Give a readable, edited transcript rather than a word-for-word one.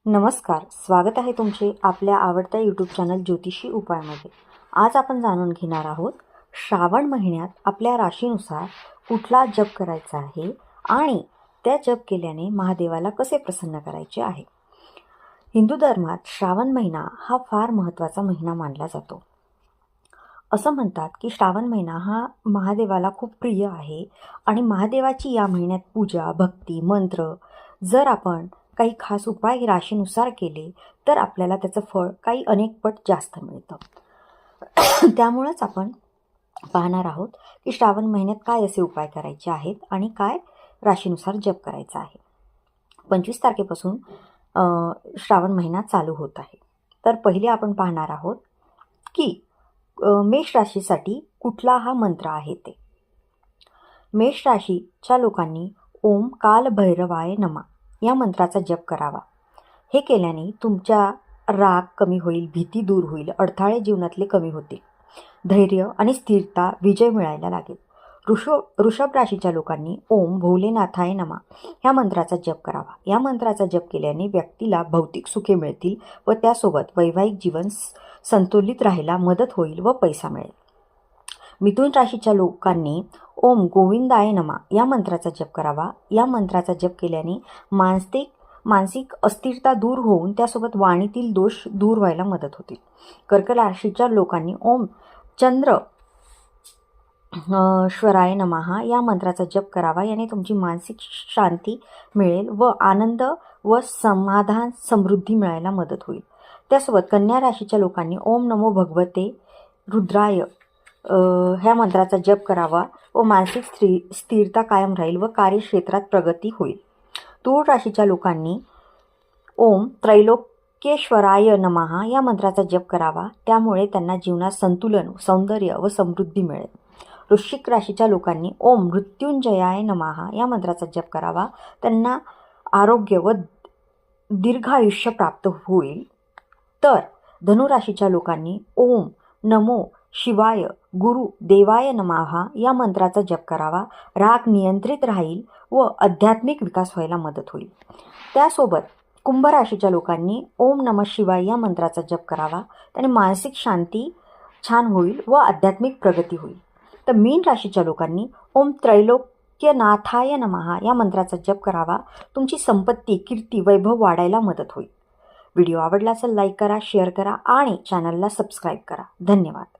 नमस्कार, स्वागत आहे तुमचे आपल्या आवडत्या यूट्यूब चॅनल ज्योतिषी उपायमध्ये। आज आपण जाणून घेणार आहोत श्रावण महिन्यात आपल्या राशीनुसार कुठला जप करायचा आहे आणि त्या जप केल्याने महादेवाला कसे प्रसन्न करायचे आहे। हिंदू धर्मात श्रावण महिना हा फार महत्त्वाचा महिना मानला जातो। असं म्हणतात की श्रावण महिना हा महादेवाला खूप प्रिय आहे आणि महादेवाची या महिन्यात पूजा, भक्ती, मंत्र जर आपण काही खास उपाय राशीनुसार केले तर आपल्याला त्याचं फळ काही अनेक पट जास्त मिळतं। त्यामुळेच आपण पाहणार आहोत की श्रावण महिन्यात काय असे उपाय करायचे आहेत आणि काय राशीनुसार जप करायचा आहे। 25 तारखेपासून श्रावण महिना चालू होत आहे। तर पहिले आपण पाहणार आहोत की मेष राशीसाठी कुठला हा मंत्र आहे ते। मेष राशीच्या लोकांनी ओम काल भैरवाय नमः या मंत्राचा जप करावा। हे केल्याने तुमचा राग कमी होईल, भीती दूर होईल, अडथळे जीवनातले कमी होतील, धैर्य आणि स्थिरता विजय मिळायला लागेल। वृषभ राशीच्या लोकांनी ओम भोलेनाथाय नमः ह्या मंत्राचा जप करावा। या मंत्राचा जप केल्याने व्यक्तीला भौतिक सुखे मिळतील व त्यासोबत वैवाहिक जीवन संतुलित राहायला मदत होईल व पैसा मिळेल। मिथुन राशीच्या लोकांनी ओम गोविंदाय नमः या मंत्राचा जप करावा। या मंत्राचा जप केल्याने मानसिक अस्थिरता दूर होऊन त्यासोबत वाणीतील दोष दूर व्हायला मदत होतील। कर्क राशीच्या लोकांनी ओम चंद्र श्वराय नमः या मंत्राचा जप करावा। याने तुमची मानसिक शांती मिळेल व आनंद व समाधान समृद्धी मिळायला मदत होईल। त्यासोबत कन्या राशीच्या लोकांनी ओम नमो भगवते रुद्राय ह्या मंत्राचा जप करावा व मानसिक स्थिरता कायम राहील व कार्यक्षेत्रात प्रगती होईल। तूळ राशीच्या लोकांनी ओम त्रैलोक्येश्वराय नमः या मंत्राचा जप करावा। त्यामुळे त्यांना जीवनात संतुलन, सौंदर्य व समृद्धी मिळेल। वृश्चिक राशीच्या लोकांनी ओम मृत्युंजयाय नमः या मंत्राचा जप करावा। त्यांना आरोग्य व दीर्घायुष्य प्राप्त होईल। तर धनुराशीच्या लोकांनी ओम नमो शिवाय गुरु देवाय नमः या मंत्राचा जप करावा। राग नियंत्रित राहील व आध्यात्मिक विकास व्हायला मदत होईल। त्यासोबत कुंभ राशीच्या लोकांनी ओम नमः शिवाय या मंत्राचा जप करावा। त्याने मानसिक शांती छान होईल व आध्यात्मिक प्रगती होईल। तर मीन राशीच्या लोकांनी ओम त्रैलोक्यनाथाय नमः या मंत्राचा जप करावा। तुमची संपत्ती, कीर्ती, वैभव वाढायला मदत होईल। व्हिडिओ आवडला असेल लाईक करा, शेअर करा आणि चॅनलला सबस्क्राईब करा। धन्यवाद।